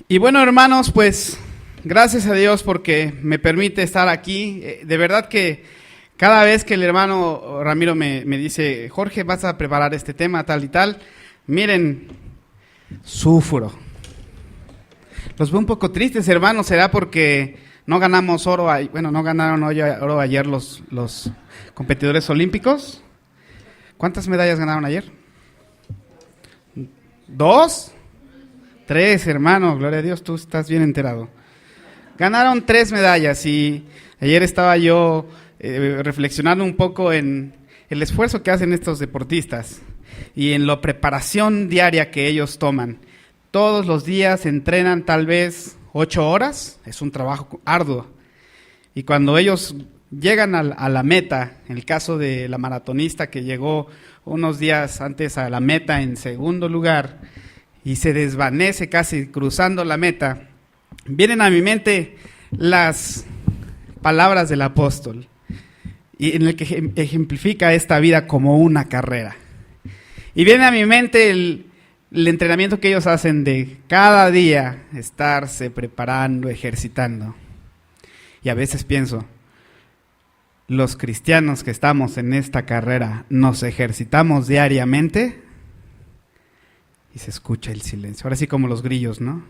Y bueno, hermanos, pues gracias a Dios porque me permite estar aquí. De verdad que cada vez que el hermano Ramiro me dice, Jorge, vas a preparar este tema tal y tal, miren, sufro. Los veo un poco tristes, hermanos, ¿será porque no ganamos oro? Bueno, no ganaron oro ayer los competidores olímpicos. ¿Cuántas medallas ganaron ayer? 2, 3, hermano, gloria a Dios, tú estás bien enterado. Ganaron 3 medallas y ayer estaba yo reflexionando un poco en el esfuerzo que hacen estos deportistas y en la preparación diaria que ellos toman. Todos los días entrenan tal vez 8 horas, es un trabajo arduo. Y cuando ellos llegan a la meta, en el caso de la maratonista que llegó unos días antes a la meta en segundo lugar y se desvanece casi cruzando la meta, vienen a mi mente las palabras del apóstol y en el que ejemplifica esta vida como una carrera. Y viene a mi mente el entrenamiento que ellos hacen de cada día estarse preparando, ejercitando. Y a veces pienso, los cristianos que estamos en esta carrera, ¿nos ejercitamos diariamente? Y se escucha el silencio, ahora sí como los grillos, ¿no?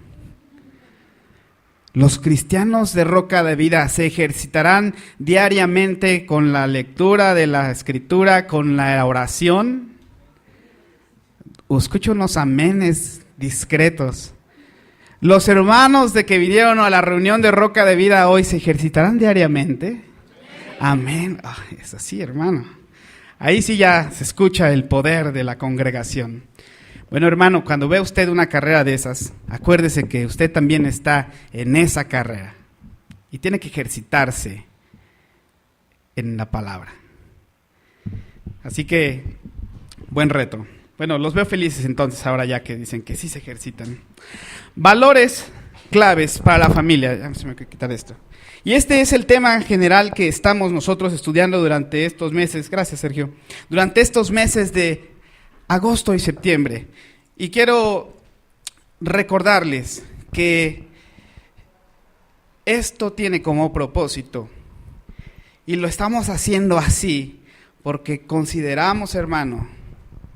Los cristianos de Roca de Vida se ejercitarán diariamente con la lectura de la Escritura, con la oración. Escucho unos amenes discretos. Los hermanos de que vinieron a la reunión de Roca de Vida hoy se ejercitarán diariamente. Amén. Es así, hermano. Ahí sí ya se escucha el poder de la congregación. Bueno, hermano, cuando vea usted una carrera de esas, acuérdese que usted también está en esa carrera y tiene que ejercitarse en la palabra. Así que, buen reto. Bueno, los veo felices entonces ahora ya que dicen que sí se ejercitan. Valores claves para la familia. Ya se me voy a quitar esto. Y este es el tema general que estamos nosotros estudiando durante estos meses. Gracias, Sergio. Durante estos meses de agosto y septiembre. Y quiero recordarles que esto tiene como propósito, y lo estamos haciendo así, porque consideramos, hermano,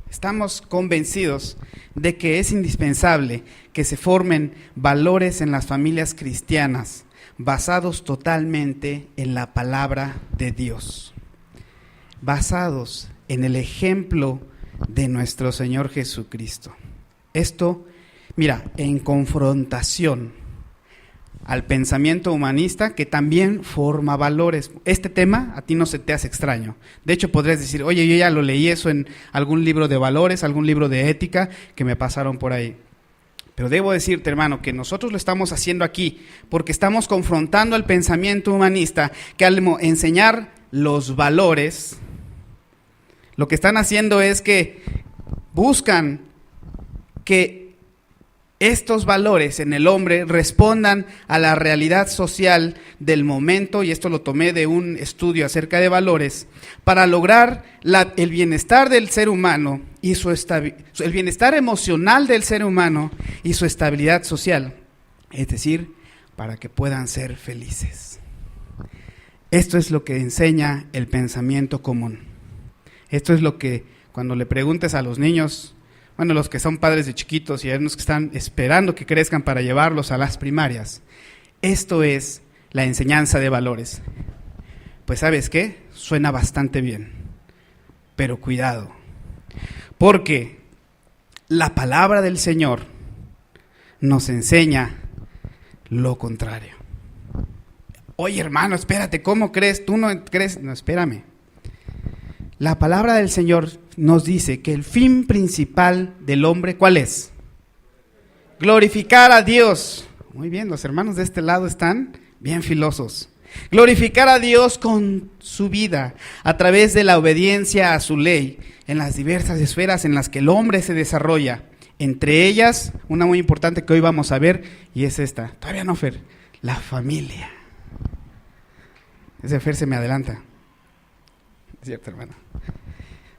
estamos convencidos de que es indispensable que se formen valores en las familias cristianas, basados totalmente en la palabra de Dios, basados en el ejemplo de nuestro Señor Jesucristo. Esto, mira, en confrontación al pensamiento humanista que también forma valores. Este tema a ti no se te hace extraño. De hecho, podrías decir, oye, yo ya lo leí eso en algún libro de valores, algún libro de ética que me pasaron por ahí. Pero debo decirte, hermano, que nosotros lo estamos haciendo aquí porque estamos confrontando al pensamiento humanista que al enseñar los valores, lo que están haciendo es que buscan que estos valores en el hombre respondan a la realidad social del momento, y esto lo tomé de un estudio acerca de valores, para lograr el bienestar del ser humano y el bienestar emocional del ser humano y su estabilidad social, es decir, para que puedan ser felices. Esto es lo que enseña el pensamiento común. Esto es lo que cuando le preguntes a los niños, bueno, los que son padres de chiquitos y hay unos que están esperando que crezcan para llevarlos a las primarias, esto es la enseñanza de valores. Pues ¿sabes qué? Suena bastante bien, pero cuidado, porque la palabra del Señor nos enseña lo contrario. Oye, hermano, espérate, ¿cómo crees? ¿Tú no crees? No, espérame. La palabra del Señor nos dice que el fin principal del hombre, ¿cuál es? Glorificar a Dios. Muy bien, los hermanos de este lado están bien filosos. Glorificar a Dios con su vida a través de la obediencia a su ley en las diversas esferas en las que el hombre se desarrolla. Entre ellas, una muy importante que hoy vamos a ver, y es esta. Todavía no, Fer. La familia. Ese Fer se me adelanta. Es cierto, hermano.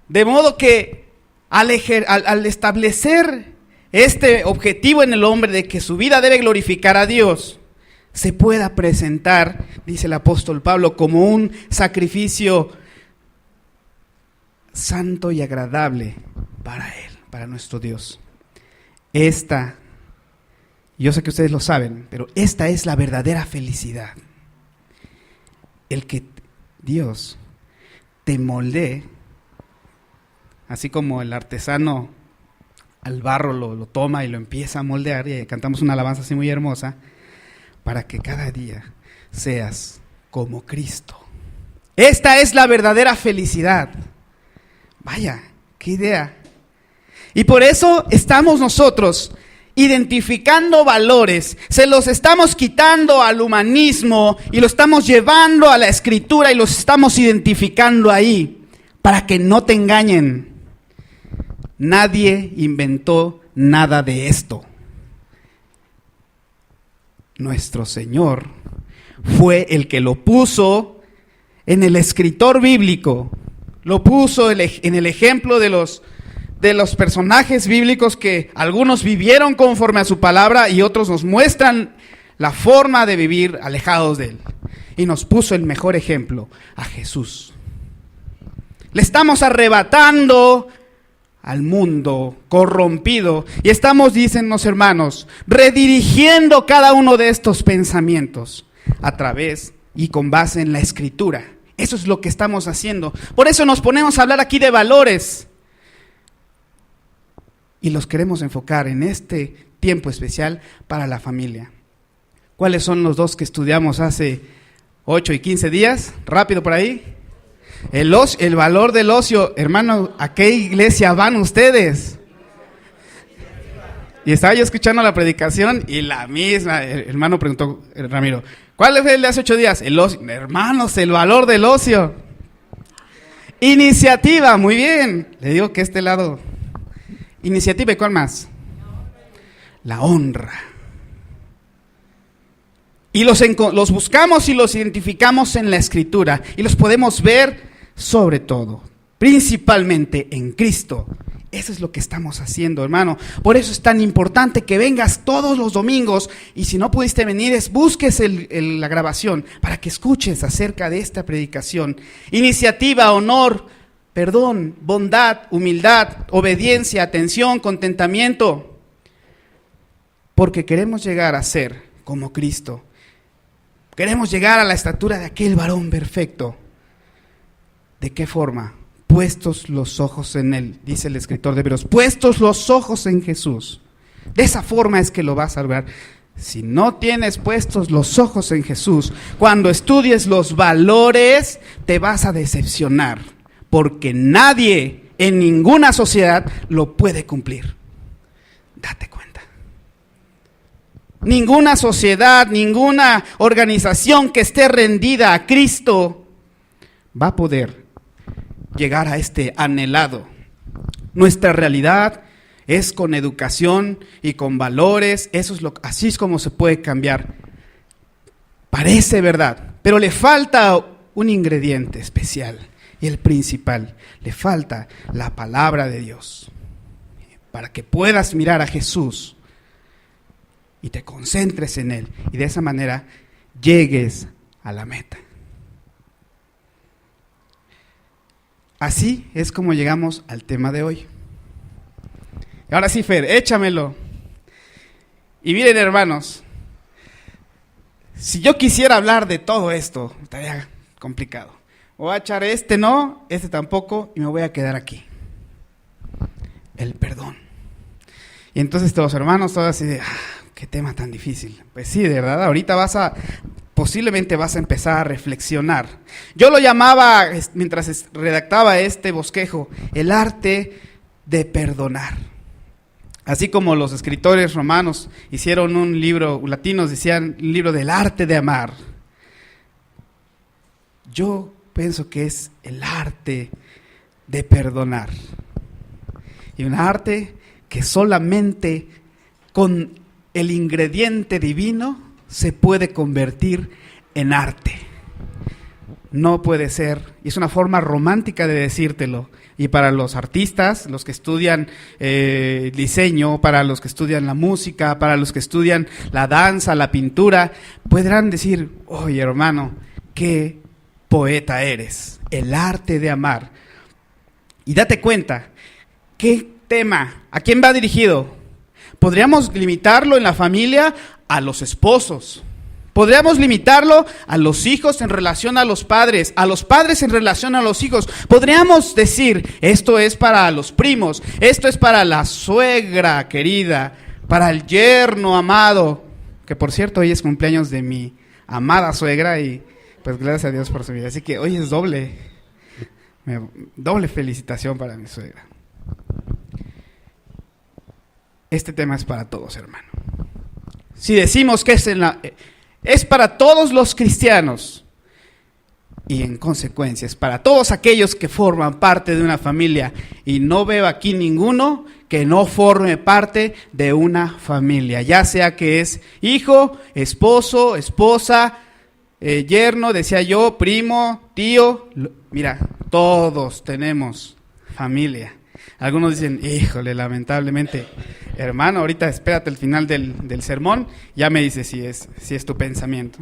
De modo que al establecer este objetivo en el hombre de que su vida debe glorificar a Dios, se pueda presentar, dice el apóstol Pablo, como un sacrificio santo y agradable para Él, para nuestro Dios. Yo sé que ustedes lo saben, pero esta es la verdadera felicidad. El que Dios te moldee, así como el artesano al barro lo toma y lo empieza a moldear, y cantamos una alabanza así muy hermosa, para que cada día seas como Cristo. Esta es la verdadera felicidad. Vaya, qué idea. Y por eso estamos nosotros identificando valores, se los estamos quitando al humanismo y lo estamos llevando a la Escritura y los estamos identificando ahí, para que no te engañen. Nadie inventó nada de esto. Nuestro Señor fue el que lo puso en el escritor bíblico, lo puso en el ejemplo de los personajes bíblicos que algunos vivieron conforme a su palabra y otros nos muestran la forma de vivir alejados de Él. Y nos puso el mejor ejemplo, a Jesús. Le estamos arrebatando al mundo corrompido y estamos, dicen los hermanos, redirigiendo cada uno de estos pensamientos a través y con base en la Escritura. Eso es lo que estamos haciendo. Por eso nos ponemos a hablar aquí de valores y los queremos enfocar en este tiempo especial para la familia. ¿Cuáles son los dos que estudiamos hace 8 y 15 días? Rápido por ahí. El valor del ocio. Hermano, ¿a qué iglesia van ustedes? Y estaba yo escuchando la predicación y la misma, el hermano preguntó, Ramiro, ¿cuál fue el de hace 8 días? El ocio. Hermanos, el valor del ocio. Iniciativa, muy bien. Le digo que este lado. Iniciativa, ¿y cuál más? La honra. Y los buscamos y los identificamos en la Escritura y los podemos ver sobre todo, principalmente en Cristo. Eso es lo que estamos haciendo, hermano. Por eso es tan importante que vengas todos los domingos y si no pudiste venir, busques la grabación para que escuches acerca de esta predicación. Iniciativa, honor, perdón, bondad, humildad, obediencia, atención, contentamiento. Porque queremos llegar a ser como Cristo. Queremos llegar a la estatura de aquel varón perfecto. ¿De qué forma? Puestos los ojos en Él, dice el escritor de Hebreos, puestos los ojos en Jesús. De esa forma es que lo vas a lograr. Si no tienes puestos los ojos en Jesús, cuando estudies los valores, te vas a decepcionar, porque nadie en ninguna sociedad lo puede cumplir. Date cuenta. Ninguna sociedad, ninguna organización que esté rendida a Cristo va a poder llegar a este anhelado. Nuestra realidad es con educación y con valores, así es como se puede cambiar. Parece verdad, pero le falta un ingrediente especial y el principal, le falta la palabra de Dios. Para que puedas mirar a Jesús y te concentres en Él y de esa manera llegues a la meta. Así es como llegamos al tema de hoy. Ahora sí, Fer, échamelo. Y miren, hermanos, si yo quisiera hablar de todo esto, estaría complicado. Voy a echar este no, este tampoco, y me voy a quedar aquí. El perdón. Y entonces todos los hermanos, todos así de, qué tema tan difícil. Pues sí, de verdad, ahorita posiblemente vas a empezar a reflexionar. Yo lo llamaba, mientras redactaba este bosquejo, el arte de perdonar. Así como los escritores romanos hicieron un libro, latinos decían un libro del arte de amar. Yo pienso que es el arte de perdonar. Y un arte que solamente con el ingrediente divino se puede convertir en arte. no puede ser, y es una forma romántica de decírtelo, y para los artistas, los que estudian diseño, para los que estudian la música, para los que estudian la danza, la pintura, podrán decir, oye hermano, qué poeta eres, el arte de amar. Y date cuenta, ¿qué tema? ¿A quién va dirigido? Podríamos limitarlo en la familia a los esposos. Podríamos limitarlo a los hijos en relación a los padres en relación a los hijos. Podríamos decir, esto es para los primos, esto es para la suegra querida, para el yerno amado, que por cierto hoy es cumpleaños de mi amada suegra y pues gracias a Dios por su vida. Así que hoy es doble felicitación para mi suegra. Este tema es para todos, hermano. Si decimos que es para todos los cristianos y en consecuencia es para todos aquellos que forman parte de una familia, y no veo aquí ninguno que no forme parte de una familia, ya sea que es hijo, esposo, esposa, yerno, decía yo, primo, tío. Mira, todos tenemos familia. Algunos dicen, híjole, lamentablemente, hermano, ahorita espérate el final del sermón, ya me dice si es tu pensamiento.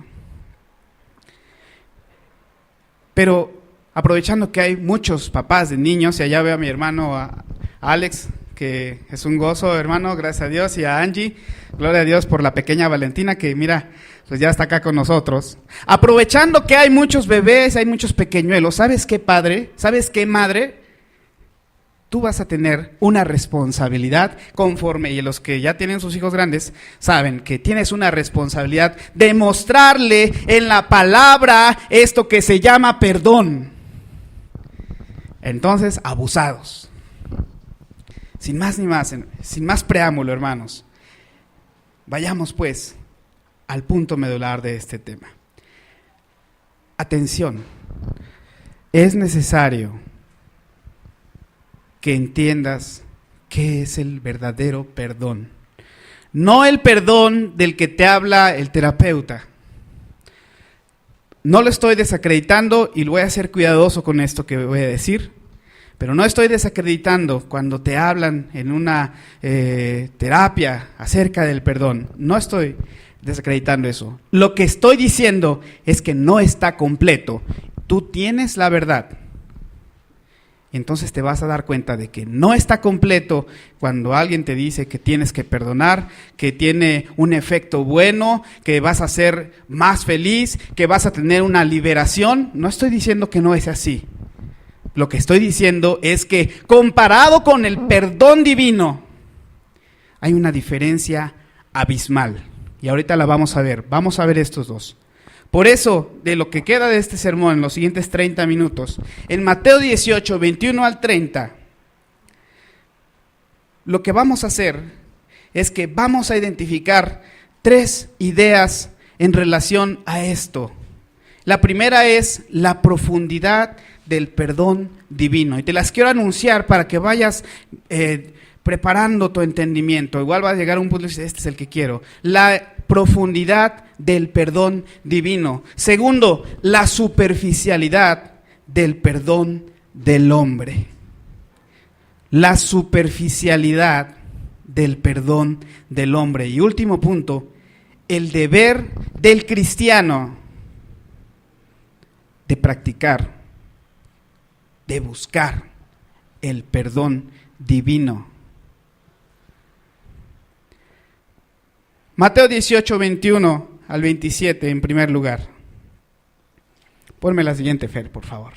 Pero aprovechando que hay muchos papás de niños, y allá veo a mi hermano a Alex, que es un gozo, hermano, gracias a Dios, y a Angie, gloria a Dios por la pequeña Valentina, que mira, pues ya está acá con nosotros. Aprovechando que hay muchos bebés, hay muchos pequeñuelos, ¿sabes qué, padre? ¿Sabes qué, madre? Tú vas a tener una responsabilidad conforme, y los que ya tienen sus hijos grandes saben que tienes una responsabilidad de mostrarle en la palabra esto que se llama perdón. Entonces, abusados. Sin más ni más, sin más preámbulo, hermanos, vayamos pues al punto medular de este tema. Atención, es necesario que entiendas qué es el verdadero perdón. No el perdón del que te habla el terapeuta. No lo estoy desacreditando y voy a ser cuidadoso con esto que voy a decir, pero no estoy desacreditando cuando te hablan en una terapia acerca del perdón. No estoy desacreditando eso. Lo que estoy diciendo es que no está completo. Tú tienes la verdad. Entonces te vas a dar cuenta de que no está completo cuando alguien te dice que tienes que perdonar, que tiene un efecto bueno, que vas a ser más feliz, que vas a tener una liberación. No estoy diciendo que no es así. Lo que estoy diciendo es que comparado con el perdón divino, hay una diferencia abismal. Y ahorita la vamos a ver. Vamos a ver estos dos. Por eso, de lo que queda de este sermón, en los siguientes 30 minutos, en Mateo 18, 21 al 30, lo que vamos a hacer es que vamos a identificar 3 ideas en relación a esto. La primera es la profundidad del perdón divino. Y te las quiero anunciar para que vayas preparando tu entendimiento. Igual va a llegar un punto y dices, este es el que quiero. La profundidad del perdón divino. Segundo, la superficialidad del perdón del hombre. La superficialidad del perdón del hombre. Y último punto, el deber del cristiano de practicar, de buscar el perdón divino. Mateo 18, 21 al 27, en primer lugar. Ponme la siguiente, Fer, por favor.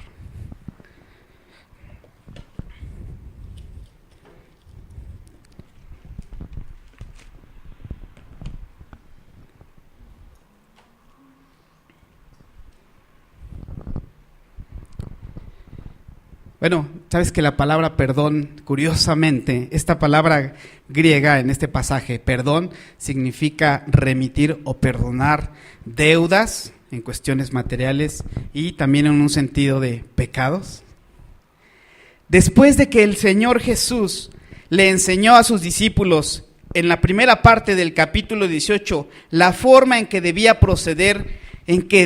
Bueno, sabes que la palabra perdón, curiosamente, esta palabra griega en este pasaje, perdón, significa remitir o perdonar deudas en cuestiones materiales y también en un sentido de pecados. Después de que el Señor Jesús le enseñó a sus discípulos en la primera parte del capítulo 18 la forma en que debía proceder en que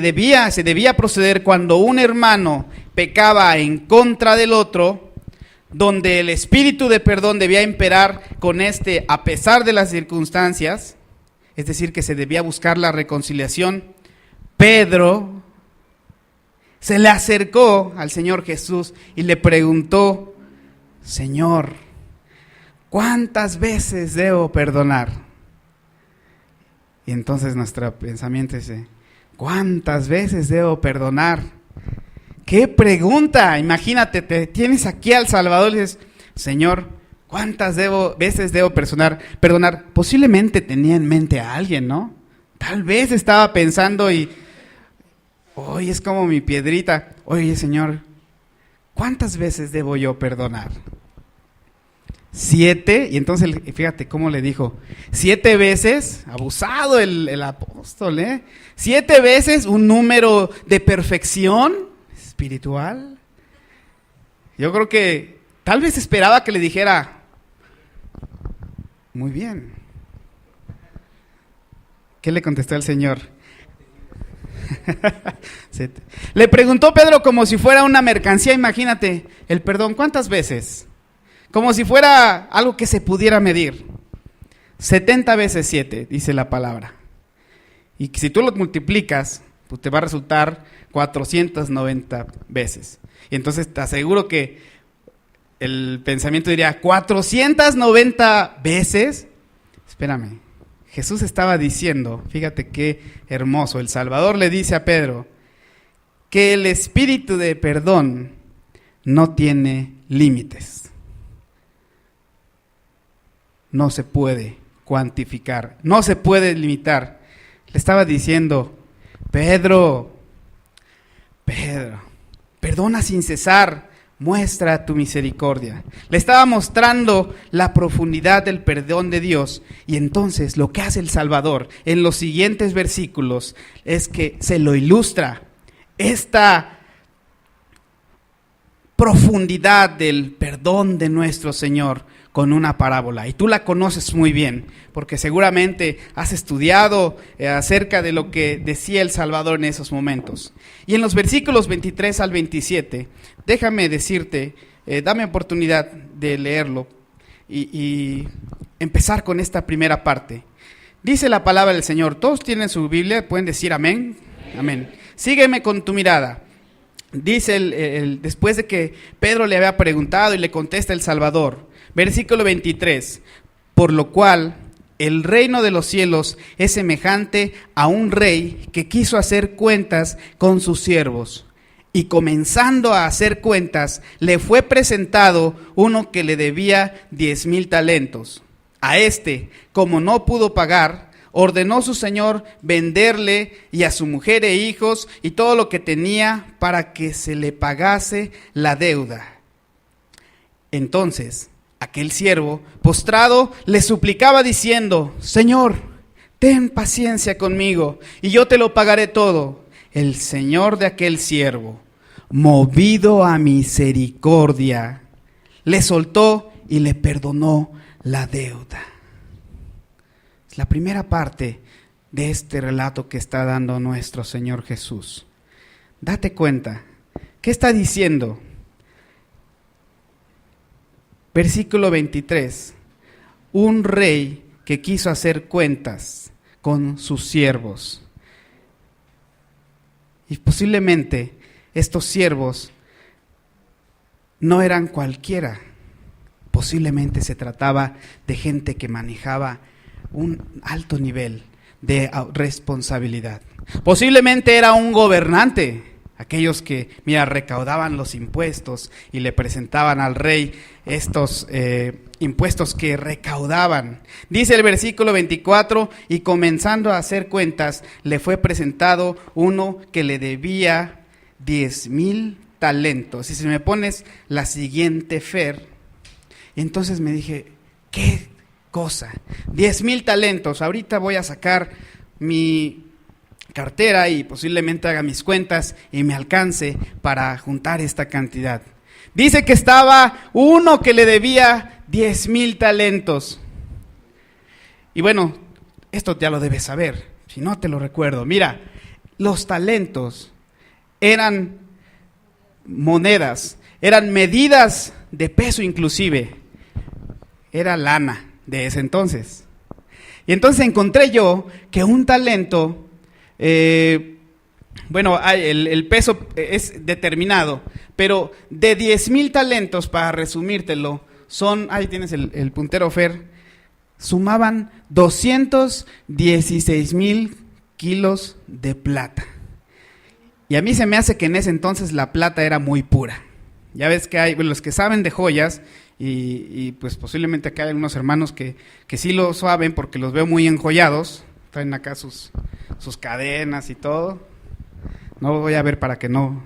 se debía proceder cuando un hermano pecaba en contra del otro, donde el espíritu de perdón debía imperar con a pesar de las circunstancias, es decir, que se debía buscar la reconciliación. Pedro se le acercó al Señor Jesús y le preguntó: Señor, ¿cuántas veces debo perdonar? Y entonces nuestro pensamiento es: ¿cuántas veces debo perdonar? ¡Qué pregunta! Imagínate, te tienes aquí al Salvador y dices: Señor, ¿cuántas veces debo perdonar? Posiblemente tenía en mente a alguien, ¿no? Tal vez estaba pensando y hoy es como mi piedrita. Oye, Señor, ¿cuántas veces debo yo perdonar? 7, y entonces fíjate cómo le dijo: 7 veces, abusado el apóstol, 7 veces, un número de perfección espiritual. Yo creo que tal vez esperaba que le dijera: muy bien. ¿Qué le contestó el Señor? Le preguntó Pedro como si fuera una mercancía. Imagínate, el perdón, ¿cuántas veces? Como si fuera algo que se pudiera medir. 70 veces 7, dice la palabra. Y si tú lo multiplicas, pues te va a resultar 490 veces. Y entonces te aseguro que el pensamiento diría: 490 veces. Espérame, Jesús estaba diciendo, fíjate qué hermoso, el Salvador le dice a Pedro que el espíritu de perdón no tiene límites. No se puede cuantificar, no se puede limitar. Le estaba diciendo: Pedro, perdona sin cesar, muestra tu misericordia. Le estaba mostrando la profundidad del perdón de Dios. Y entonces lo que hace el Salvador en los siguientes versículos es que se lo ilustra, esta profundidad del perdón de nuestro Señor, con una parábola. Y tú la conoces muy bien, porque seguramente has estudiado acerca de lo que decía el Salvador en esos momentos. Y en los versículos 23 al 27, déjame decirte, dame oportunidad de leerlo y empezar con esta primera parte. Dice la palabra del Señor. Todos tienen su Biblia, pueden decir amén. Amén. Sígueme con tu mirada. Dice después de que Pedro le había preguntado y le contesta el Salvador. Versículo 23, por lo cual el reino de los cielos es semejante a un rey que quiso hacer cuentas con sus siervos. Y comenzando a hacer cuentas, le fue presentado uno que le debía 10,000 talentos. A este, como no pudo pagar, ordenó su señor venderle y a su mujer e hijos y todo lo que tenía para que se le pagase la deuda. Entonces aquel siervo, postrado, le suplicaba diciendo: Señor, ten paciencia conmigo, y yo te lo pagaré todo. El señor de aquel siervo, movido a misericordia, le soltó y le perdonó la deuda. Es la primera parte de este relato que está dando nuestro Señor Jesús. Date cuenta, ¿qué está diciendo? Versículo 23, un rey que quiso hacer cuentas con sus siervos. Y posiblemente estos siervos no eran cualquiera. Posiblemente se trataba de gente que manejaba un alto nivel de responsabilidad. Posiblemente era un gobernante, aquellos que, recaudaban los impuestos y le presentaban al rey estos impuestos que recaudaban. Dice el versículo 24, y comenzando a hacer cuentas, le fue presentado uno que le debía 10,000 talentos. Y si me pones la siguiente, Fer, y entonces me dije, ¿qué cosa? 10,000 talentos. Ahorita voy a sacar mi cartera y posiblemente haga mis cuentas y me alcance para juntar esta cantidad. Dice que estaba uno que le debía 10,000 talentos. Y bueno, esto ya lo debes saber, si no te lo recuerdo. Mira, los talentos eran monedas, eran medidas de peso inclusive, era lana de ese entonces. Y entonces encontré yo que un talento, el peso es determinado, pero de 10,000 talentos, para resumírtelo, ahí tienes el puntero, Fer, sumaban 216,000 kilos de plata. Y a mí se me hace que en ese entonces la plata era muy pura. Ya ves que hay los que saben de joyas, y pues posiblemente acá hay unos hermanos que sí lo saben porque los veo muy enjollados, traen acá sus cadenas y todo. No los voy a ver para que no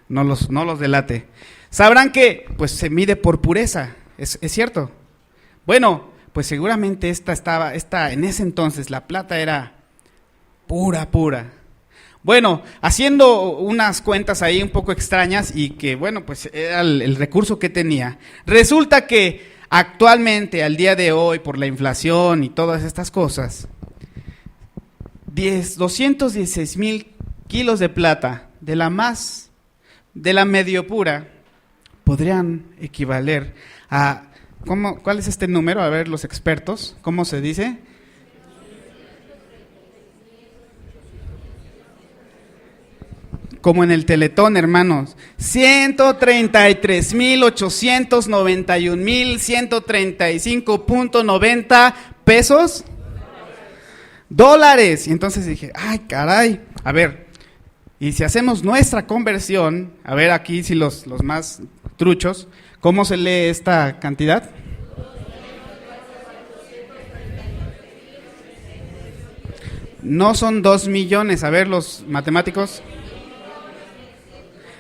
los delate. Sabrán que pues se mide por pureza, ¿es cierto? Bueno, pues seguramente en ese entonces la plata era pura. Bueno, haciendo unas cuentas ahí un poco extrañas y que, bueno, pues era el recurso que tenía. Resulta que actualmente, al día de hoy, por la inflación y todas estas cosas, 216,000 kilos de plata, de la medio pura, podrían equivaler a, ¿cuál es este número? A ver, los expertos, ¿cómo se dice? Como en el Teletón, hermanos, 133,891,135.90 pesos, dólares. Y entonces dije, ay, caray, a ver, y si hacemos nuestra conversión, a ver aquí si los más truchos, ¿cómo se lee esta cantidad? No son 2 millones, a ver los matemáticos.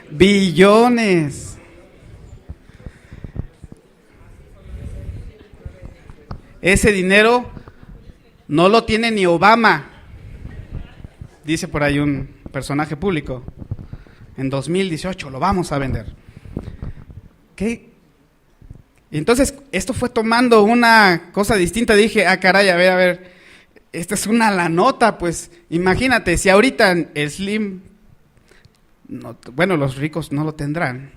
Billones. Ese dinero no lo tiene ni Obama, dice por ahí un personaje público. En 2018 lo vamos a vender. ¿Qué? Y entonces esto fue tomando una cosa distinta. Dije, caray, a ver, esta es una lanota, pues imagínate, si ahorita el Slim, los ricos no lo tendrán,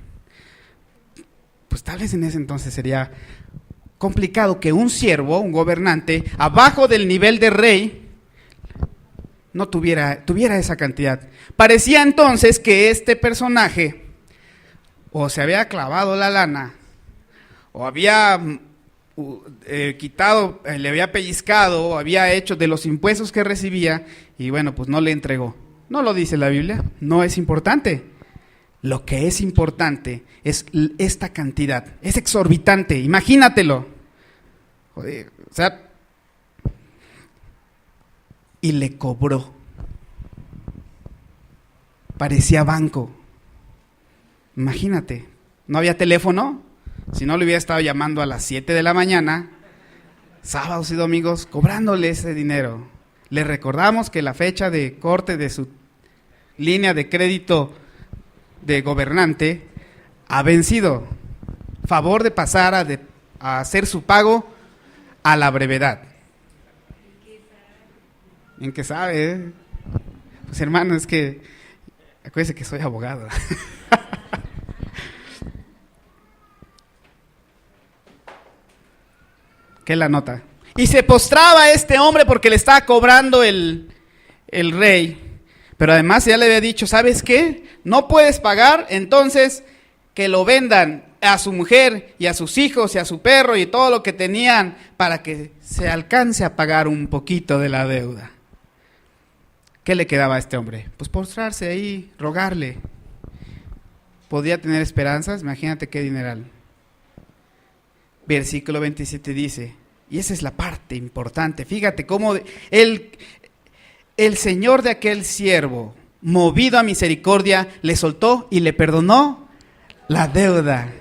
pues tal vez en ese entonces sería complicado que un siervo, un gobernante, abajo del nivel de rey, no tuviera esa cantidad. Parecía entonces que este personaje o se había clavado la lana, o había quitado, le había pellizcado, o había hecho de los impuestos que recibía, y bueno, pues no le entregó. No lo dice la Biblia, no es importante. Lo que es importante es esta cantidad, es exorbitante, imagínatelo. Joder, o sea, y le cobró. Parecía banco. Imagínate, no había teléfono, si no le hubiera estado llamando a las 7 de la mañana, sábados y domingos, cobrándole ese dinero. Le recordamos que la fecha de corte de su línea de crédito de gobernante ha vencido. Favor de pasar a hacer su pago a la brevedad. ¿En qué sabe? Pues hermano, es que acuérdense que soy abogado. ¿Qué es la nota? Y se postraba este hombre porque le estaba cobrando el rey. Pero además ya le había dicho, ¿sabes qué? No puedes pagar, entonces que lo vendan a su mujer y a sus hijos y a su perro y todo lo que tenían para que se alcance a pagar un poquito de la deuda. ¿Qué le quedaba a este hombre? Pues postrarse ahí, rogarle. ¿Podía tener esperanzas? Imagínate qué dineral. Versículo 27 dice, y esa es la parte importante, fíjate cómo el señor de aquel siervo, movido a misericordia, le soltó y le perdonó la deuda.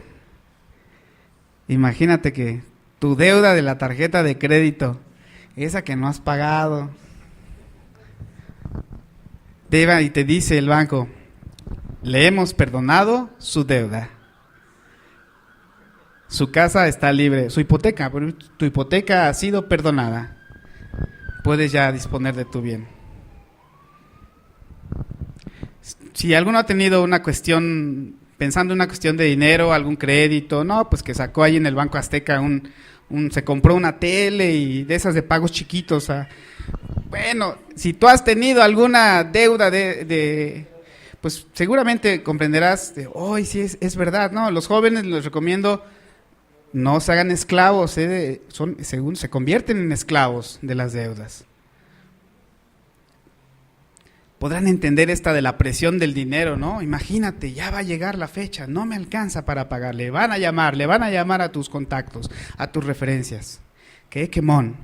Imagínate que tu deuda de la tarjeta de crédito, esa que no has pagado, y te dice el banco, le hemos perdonado su deuda. Su casa está libre, tu hipoteca ha sido perdonada. Puedes ya disponer de tu bien. Si alguno ha tenido una cuestión, pensando en una cuestión de dinero, algún crédito, no, pues que sacó ahí en el Banco Azteca se compró una tele y de esas de pagos chiquitos. Bueno, si tú has tenido alguna deuda pues seguramente comprenderás, sí, es verdad, ¿no? Los jóvenes les recomiendo, no se hagan esclavos, según se convierten en esclavos de las deudas. Podrán entender esta de la presión del dinero, ¿no? Imagínate, ya va a llegar la fecha, no me alcanza para pagar, le van a llamar a tus contactos, a tus referencias. ¡Qué quemón!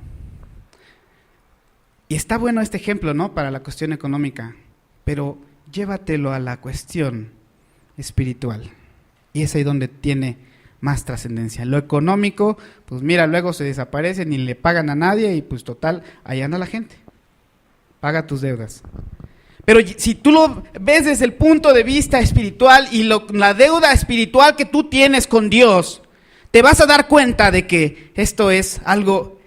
Y está bueno este ejemplo, ¿no? Para la cuestión económica, pero llévatelo a la cuestión espiritual. Y es ahí donde tiene más trascendencia. Lo económico, pues mira, luego se desaparece, ni le pagan a nadie y pues total, ahí anda la gente. Paga tus deudas. Pero si tú lo ves desde el punto de vista espiritual y la deuda espiritual que tú tienes con Dios, te vas a dar cuenta de que esto es algo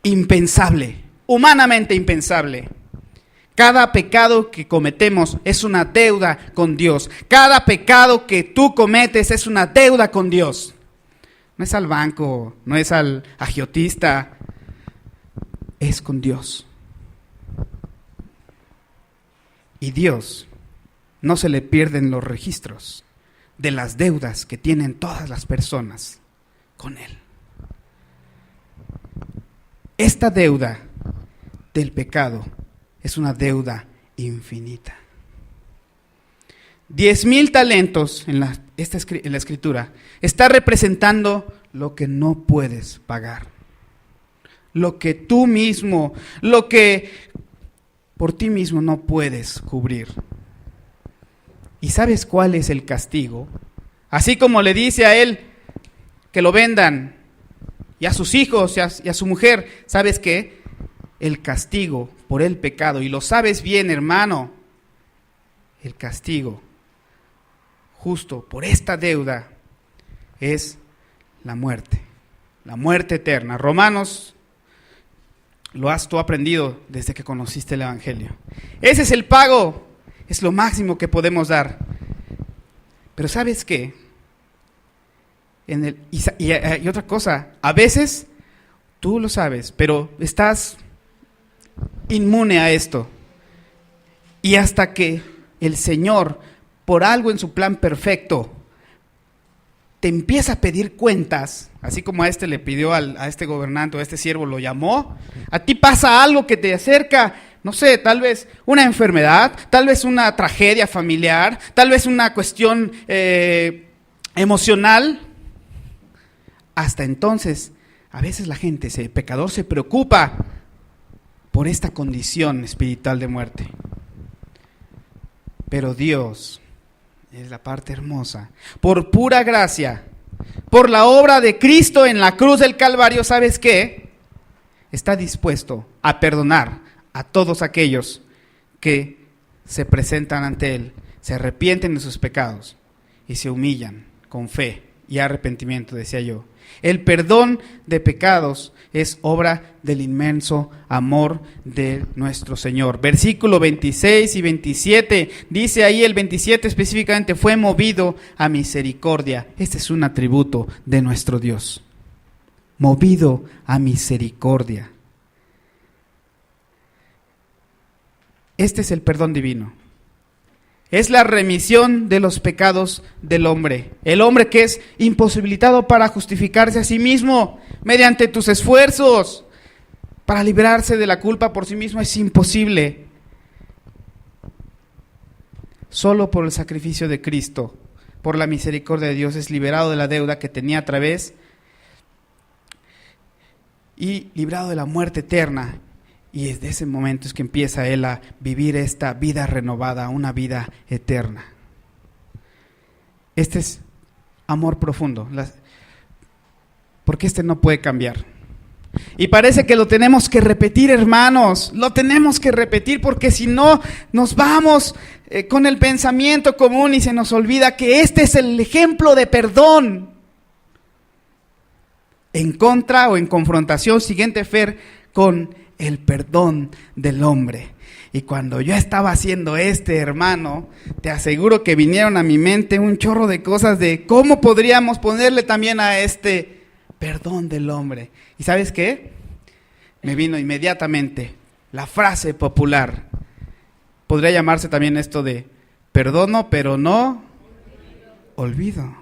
impensable, humanamente impensable. Cada pecado que cometemos es una deuda con Dios. Cada pecado que tú cometes es una deuda con Dios. No es al banco, no es al agiotista, es con Dios. Y Dios no se le pierden los registros de las deudas que tienen todas las personas con Él. Esta deuda del pecado es una deuda infinita. 10,000 talentos en la Escritura está representando lo que no puedes pagar. Lo que tú mismo, lo que por ti mismo no puedes cubrir. ¿Y sabes cuál es el castigo? Así como le dice a él que lo vendan, y a sus hijos y a su mujer, ¿sabes qué? El castigo por el pecado, y lo sabes bien, hermano, el castigo justo por esta deuda es la muerte eterna. Romanos, lo has tú aprendido desde que conociste el Evangelio. Ese es el pago, es lo máximo que podemos dar. Pero ¿sabes qué? Y otra cosa, a veces tú lo sabes, pero estás inmune a esto. Y hasta que el Señor, por algo en su plan perfecto, te empieza a pedir cuentas, así como a este le pidió a este gobernante o a este siervo lo llamó, a ti pasa algo que te acerca, no sé, tal vez una enfermedad, tal vez una tragedia familiar, tal vez una cuestión emocional. Hasta entonces, a veces la gente, el pecador, se preocupa por esta condición espiritual de muerte. Pero Dios, es la parte hermosa, por pura gracia, por la obra de Cristo en la cruz del Calvario, ¿sabes qué? Está dispuesto a perdonar a todos aquellos que se presentan ante Él, se arrepienten de sus pecados y se humillan con fe y arrepentimiento, decía yo. El perdón de pecados es obra del inmenso amor de nuestro Señor. Versículo 26 y 27, dice ahí el 27 específicamente, fue movido a misericordia. Este es un atributo de nuestro Dios. Movido a misericordia. Este es el perdón divino. Es la remisión de los pecados del hombre. El hombre que es imposibilitado para justificarse a sí mismo mediante tus esfuerzos, para librarse de la culpa por sí mismo, es imposible. Solo por el sacrificio de Cristo, por la misericordia de Dios, es liberado de la deuda que tenía a través y librado de la muerte eterna. Y desde ese momento es que empieza él a vivir esta vida renovada, una vida eterna. Este es amor profundo, porque este no puede cambiar. Y parece que lo tenemos que repetir, hermanos, lo tenemos que repetir, porque si no nos vamos con el pensamiento común y se nos olvida que este es el ejemplo de perdón. En contra o en confrontación, siguiente Fer, con el perdón del hombre. Y cuando yo estaba haciendo hermano, te aseguro que vinieron a mi mente un chorro de cosas de cómo podríamos ponerle también a perdón del hombre. ¿Y sabes qué? Me vino inmediatamente la frase popular. Podría llamarse también esto de perdono, pero no olvido.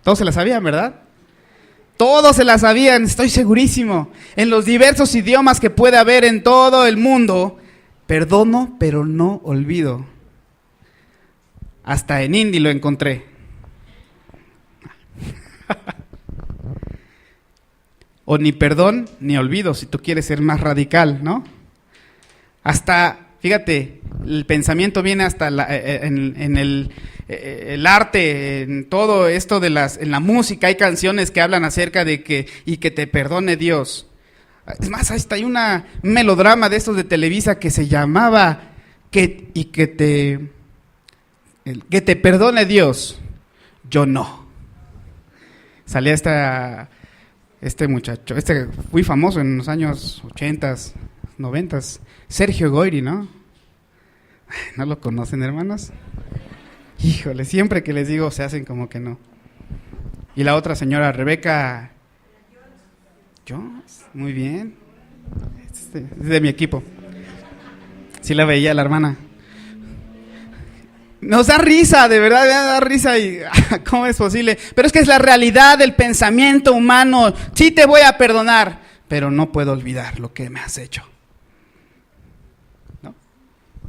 Todos se la sabían, ¿verdad? Todos se la sabían, estoy segurísimo. En los diversos idiomas que puede haber en todo el mundo, perdono, pero no olvido. Hasta en hindi lo encontré. O ni perdón ni olvido, si tú quieres ser más radical, ¿no? Hasta, fíjate, el pensamiento viene hasta en el arte, en todo esto en la música, hay canciones que hablan acerca de que te perdone Dios. Es más, hasta hay un melodrama de estos de Televisa que se llamaba que te perdone Dios, yo no. Salía este muchacho, muy famoso en los años 80s, 90s, Sergio Goyri, ¿no? ¿No lo conocen, hermanos? Híjole, siempre que les digo se hacen como que no. Y la otra señora, Rebeca Jones, muy bien. Es de mi equipo. Sí la veía la hermana. Nos da risa, de verdad, da risa y ¿cómo es posible? Pero es que es la realidad del pensamiento humano. Sí te voy a perdonar, pero no puedo olvidar lo que me has hecho. ¿No?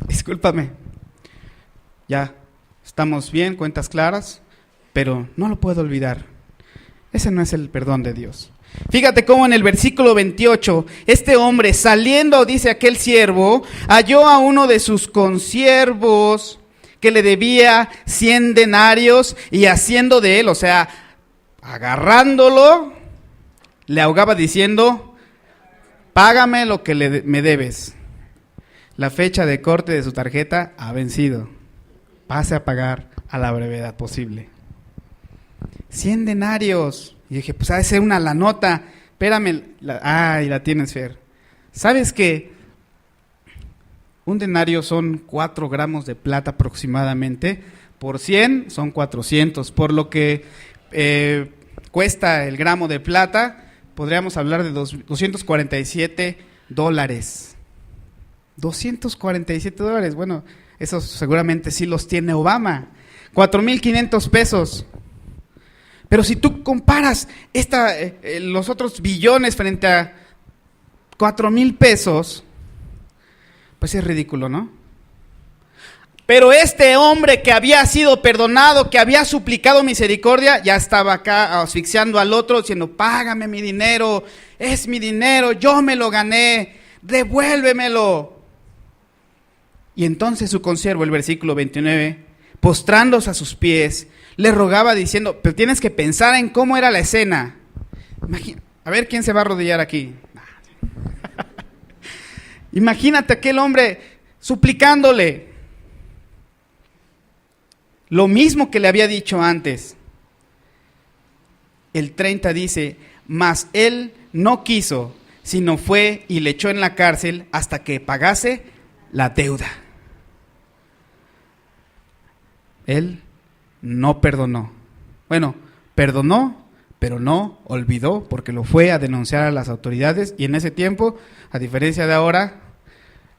Discúlpame. Ya estamos bien, cuentas claras, pero no lo puedo olvidar. Ese no es el perdón de Dios. Fíjate cómo en el versículo 28, este hombre saliendo, dice aquel siervo, halló a uno de sus consiervos que le debía 100 denarios y haciendo de él, o sea, agarrándolo, le ahogaba diciendo, págame lo que me debes. La fecha de corte de su tarjeta ha vencido. Pase a pagar a la brevedad posible. 100 denarios. Y dije, pues ha de ser una la nota. Espérame. Y la tienes, Fer. ¿Sabes qué? Un denario son 4 gramos de plata aproximadamente. Por 100 son 400. Por lo que cuesta el gramo de plata, podríamos hablar de $247. $247. Bueno, esos seguramente sí los tiene Obama. 4,500 pesos. Pero si tú comparas los otros billones frente a 4,000 pesos, pues es ridículo, ¿no? Pero este hombre que había sido perdonado, que había suplicado misericordia, ya estaba acá asfixiando al otro, diciendo, págame mi dinero, es mi dinero, yo me lo gané, devuélvemelo. Y entonces su consiervo, el versículo 29, postrándose a sus pies, le rogaba diciendo, pero tienes que pensar en cómo era la escena. A ver quién se va a arrodillar aquí. Imagínate aquel hombre suplicándole lo mismo que le había dicho antes. El 30 dice, mas él no quiso, sino fue y le echó en la cárcel hasta que pagase la deuda. Él no perdonó. Bueno, perdonó, pero no olvidó, porque lo fue a denunciar a las autoridades. Y en ese tiempo, a diferencia de ahora,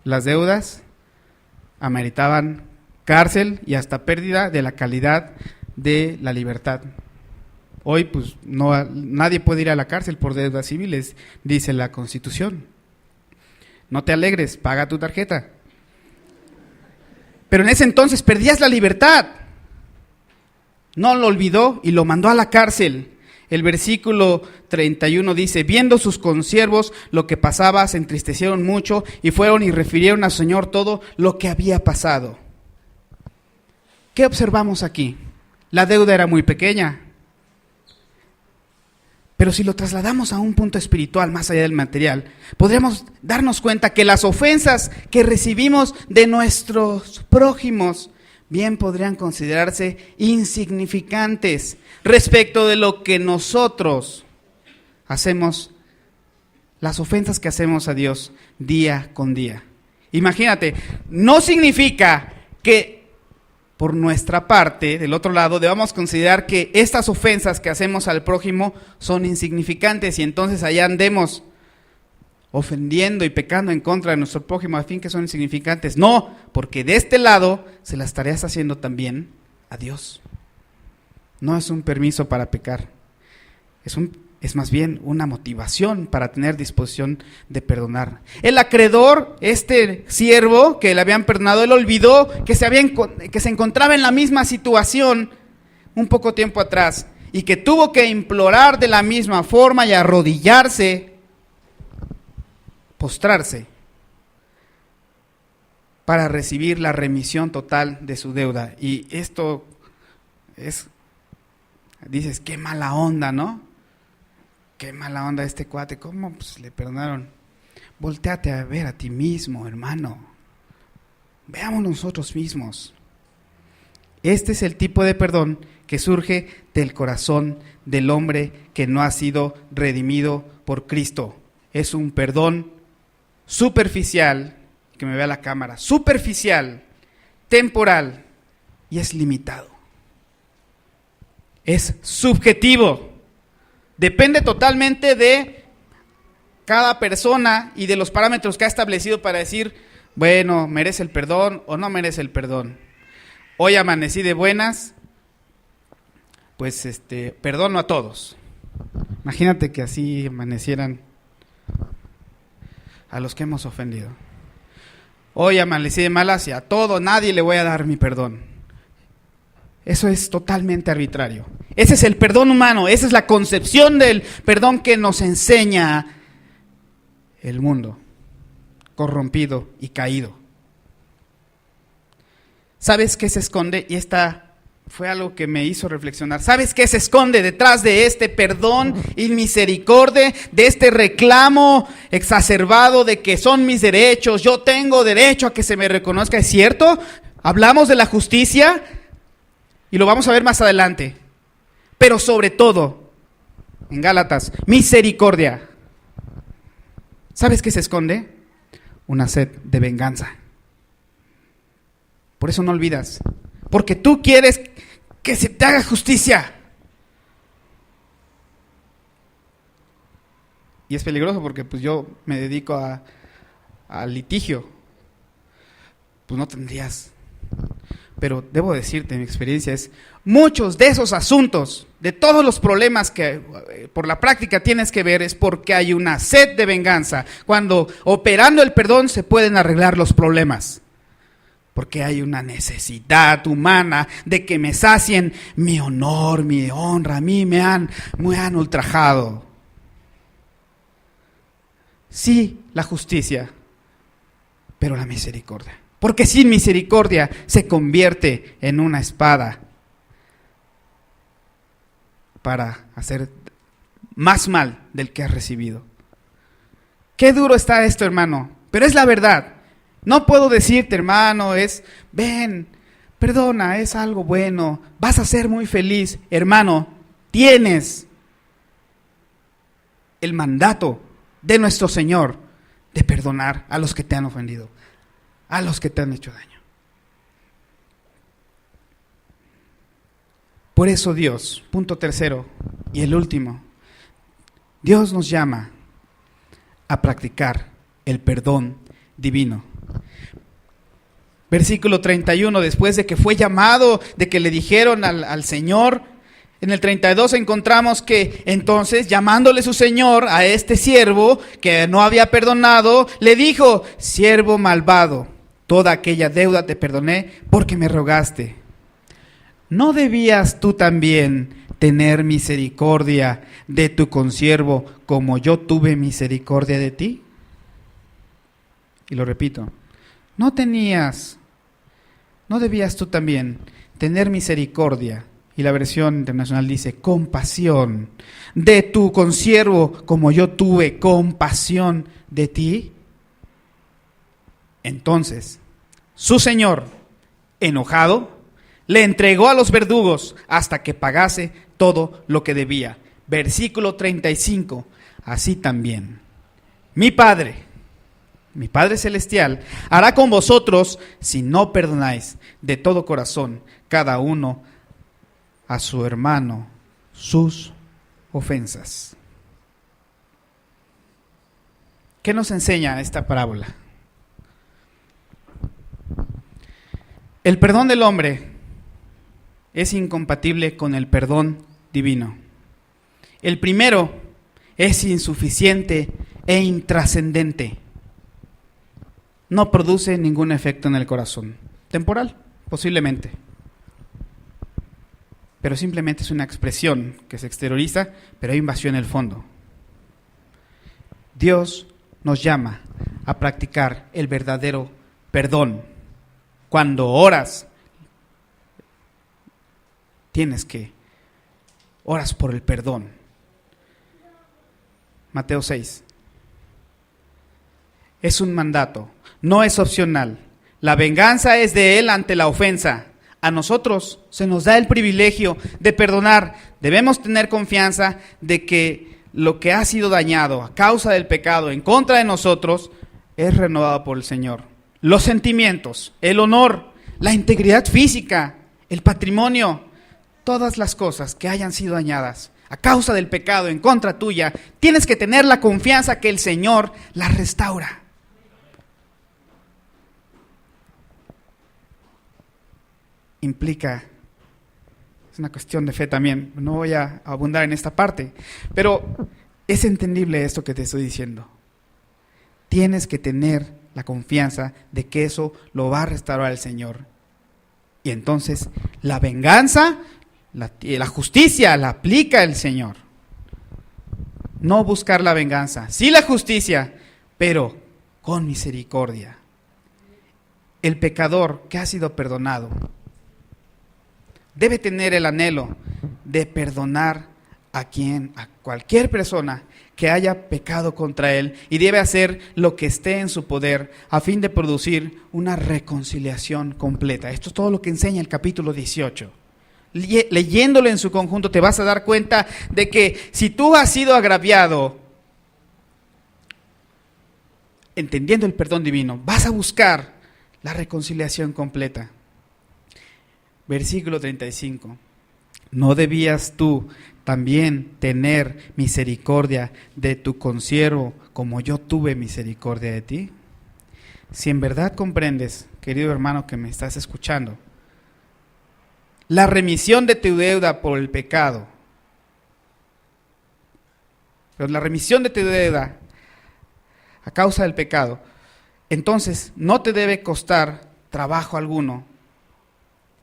las deudas ameritaban cárcel y hasta pérdida de la calidad de la libertad. Hoy, pues, nadie puede ir a la cárcel por deudas civiles, dice la Constitución. No te alegres, paga tu tarjeta. Pero en ese entonces perdías la libertad. No lo olvidó y lo mandó a la cárcel. El versículo 31 dice, viendo sus consiervos lo que pasaba, se entristecieron mucho y fueron y refirieron al Señor todo lo que había pasado. ¿Qué observamos aquí? La deuda era muy pequeña. Pero si lo trasladamos a un punto espiritual más allá del material, podríamos darnos cuenta que las ofensas que recibimos de nuestros prójimos bien podrían considerarse insignificantes respecto de lo que nosotros hacemos las ofensas que hacemos a Dios día con día. Imagínate, no significa que por nuestra parte, del otro lado, debamos considerar que estas ofensas que hacemos al prójimo son insignificantes y entonces allá andemos ofendiendo y pecando en contra de nuestro prójimo a fin que son insignificantes. No, porque de este lado se las estarías haciendo también a Dios. No es un permiso para pecar, es más bien una motivación para tener disposición de perdonar. El acreedor, este siervo que le habían perdonado, él olvidó que se encontraba en la misma situación un poco tiempo atrás y que tuvo que implorar de la misma forma y arrodillarse, postrarse, para recibir la remisión total de su deuda. Y esto es, dices, qué mala onda, ¿no? Qué mala onda este cuate, ¿cómo pues, le perdonaron? Voltéate a ver a ti mismo, hermano. Veamos nosotros mismos. Este es el tipo de perdón que surge del corazón del hombre que no ha sido redimido por Cristo. Es un perdón superficial, que me vea la cámara, superficial, temporal y es limitado. Es subjetivo. Depende totalmente de cada persona y de los parámetros que ha establecido para decir, bueno, merece el perdón o no merece el perdón. Hoy amanecí de buenas, pues perdono a todos. Imagínate que así amanecieran a los que hemos ofendido. Hoy amanecí de malas y a todo, nadie le voy a dar mi perdón. Eso es totalmente arbitrario. Ese es el perdón humano, esa es la concepción del perdón que nos enseña el mundo corrompido y caído. ¿Sabes qué se esconde? Y esta fue algo que me hizo reflexionar. ¿Sabes qué se esconde detrás de este perdón y misericordia, de este reclamo exacerbado de que son mis derechos, yo tengo derecho a que se me reconozca? ¿Es cierto? Hablamos de la justicia y lo vamos a ver más adelante. Pero sobre todo, en Gálatas, misericordia. ¿Sabes qué se esconde? Una sed de venganza. Por eso no olvidas. Porque tú quieres que se te haga justicia. Y es peligroso porque pues yo me dedico al litigio. Pues no tendrías. Pero debo decirte, mi experiencia es, muchos de esos asuntos, de todos los problemas que por la práctica tienes que ver, es porque hay una sed de venganza. Cuando operando el perdón se pueden arreglar los problemas. Porque hay una necesidad humana de que me sacien mi honor, mi honra. A mí me han ultrajado. Sí, la justicia, pero la misericordia. Porque sin misericordia se convierte en una espada para hacer más mal del que has recibido. Qué duro está esto, hermano, pero es la verdad. No puedo decirte, hermano, ven, perdona, es algo bueno, vas a ser muy feliz. Hermano, tienes el mandato de nuestro Señor de perdonar a los que te han ofendido, a los que te han hecho daño. Por eso Dios, punto tercero y el último, Dios nos llama a practicar el perdón divino. Versículo 31, después de que fue llamado, de que le dijeron al Señor, en el 32 encontramos que entonces, llamándole su Señor a este siervo que no había perdonado, le dijo: siervo malvado, toda aquella deuda te perdoné porque me rogaste. ¿No debías tú también tener misericordia de tu consiervo como yo tuve misericordia de ti? Y lo repito, ¿no debías tú también tener misericordia? Y la versión internacional dice compasión de tu consiervo como yo tuve compasión de ti. Entonces, su señor, enojado, le entregó a los verdugos hasta que pagase todo lo que debía. Versículo 35, así también Mi Padre Celestial, hará con vosotros si no perdonáis de todo corazón cada uno a su hermano sus ofensas. ¿Qué nos enseña esta parábola? El perdón del hombre es incompatible con el perdón divino. El primero es insuficiente e intrascendente. No produce ningún efecto en el corazón. Temporal, posiblemente. Pero simplemente es una expresión que se exterioriza, pero hay un vacío en el fondo. Dios nos llama a practicar el verdadero perdón. Cuando oras, oras por el perdón. Mateo 6. Es un mandato, no es opcional. La venganza es de Él ante la ofensa. A nosotros se nos da el privilegio de perdonar. Debemos tener confianza de que lo que ha sido dañado a causa del pecado en contra de nosotros es renovado por el Señor. Los sentimientos, el honor, la integridad física, el patrimonio, todas las cosas que hayan sido dañadas a causa del pecado en contra tuya, tienes que tener la confianza que el Señor las restaura. Implica, es una cuestión de fe también, no voy a abundar en esta parte, pero es entendible esto que te estoy diciendo. Tienes que tener la confianza de que eso lo va a restaurar el Señor. Y entonces la venganza, la justicia la aplica el Señor. No buscar la venganza, sí la justicia, pero con misericordia. El pecador que ha sido perdonado debe tener el anhelo de perdonar a cualquier persona que haya pecado contra él, y debe hacer lo que esté en su poder a fin de producir una reconciliación completa. Esto es todo lo que enseña el capítulo 18. Leyéndolo en su conjunto te vas a dar cuenta de que si tú has sido agraviado, entendiendo el perdón divino, vas a buscar la reconciliación completa. Versículo 35. ¿No debías tú también tener misericordia de tu consiervo como yo tuve misericordia de ti? Si en verdad comprendes, querido hermano que me estás escuchando, la remisión de tu deuda por el pecado, pero la remisión de tu deuda a causa del pecado, entonces no te debe costar trabajo alguno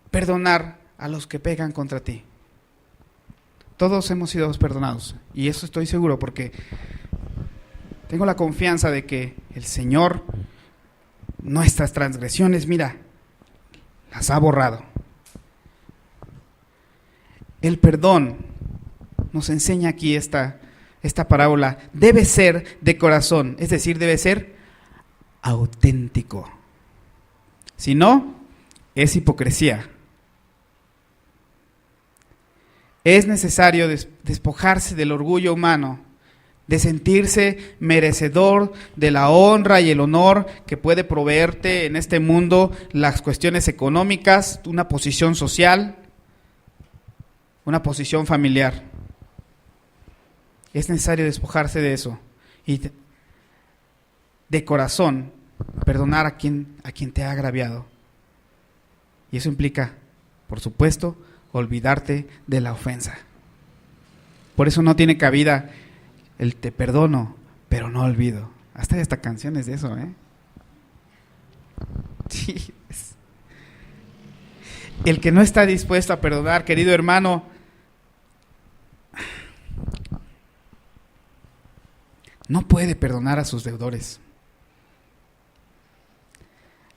perdonar a los que pecan contra ti. Todos hemos sido perdonados, y eso estoy seguro porque tengo la confianza de que el Señor nuestras transgresiones, mira, las ha borrado. El perdón, nos enseña aquí esta parábola, debe ser de corazón, es decir, debe ser auténtico. Si no, es hipocresía. Es necesario despojarse del orgullo humano, de sentirse merecedor de la honra y el honor que puede proveerte en este mundo las cuestiones económicas, una posición social, una posición familiar. Es necesario despojarse de eso y de corazón perdonar a quien te ha agraviado. Y eso implica, por supuesto, olvidarte de la ofensa. Por eso no tiene cabida el te perdono, pero no olvido. Hasta hay canciones de eso, ¿eh? Sí. El que no está dispuesto a perdonar, querido hermano, no puede perdonar a sus deudores,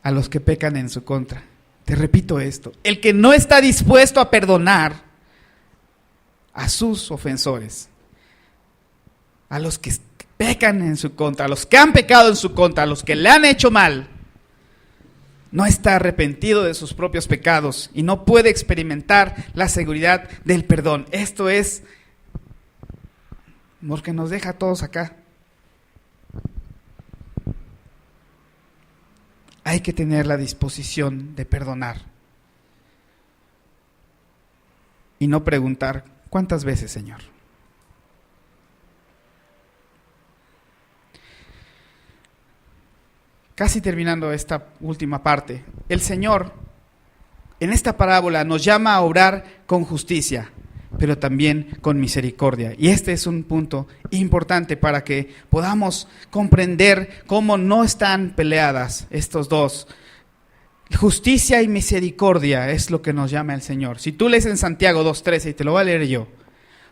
a los que pecan en su contra. Te repito esto, el que no está dispuesto a perdonar a sus ofensores, a los que pecan en su contra, a los que han pecado en su contra, a los que le han hecho mal, no está arrepentido de sus propios pecados y no puede experimentar la seguridad del perdón. Esto es porque nos deja a todos acá. hay que tener la disposición de perdonar. Y no preguntar, ¿cuántas veces, Señor? Casi terminando esta última parte, el Señor en esta parábola nos llama a obrar con justicia, pero también con misericordia. Y este es un punto importante para que podamos comprender cómo no están peleadas estos dos. Justicia y misericordia es lo que nos llama el Señor. Si tú lees en Santiago 2:13, y te lo voy a leer yo.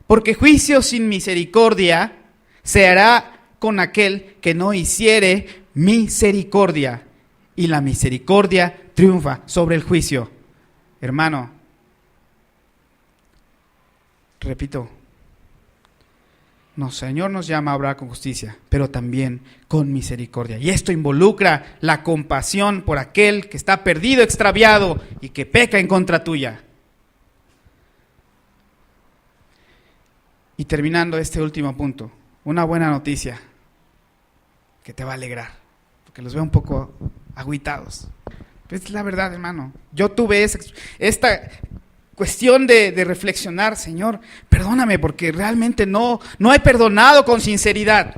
Porque juicio sin misericordia se hará con aquel que no hiciere misericordia, y la misericordia triunfa sobre el juicio. Hermano, repito, el Señor nos llama a obrar con justicia, pero también con misericordia. Y esto involucra la compasión por aquel que está perdido, extraviado y que peca en contra tuya. Y terminando este último punto, una buena noticia que te va a alegrar, porque los veo un poco agüitados. Es la verdad, hermano. Yo tuve esta cuestión de reflexionar, Señor, perdóname porque realmente no he perdonado con sinceridad.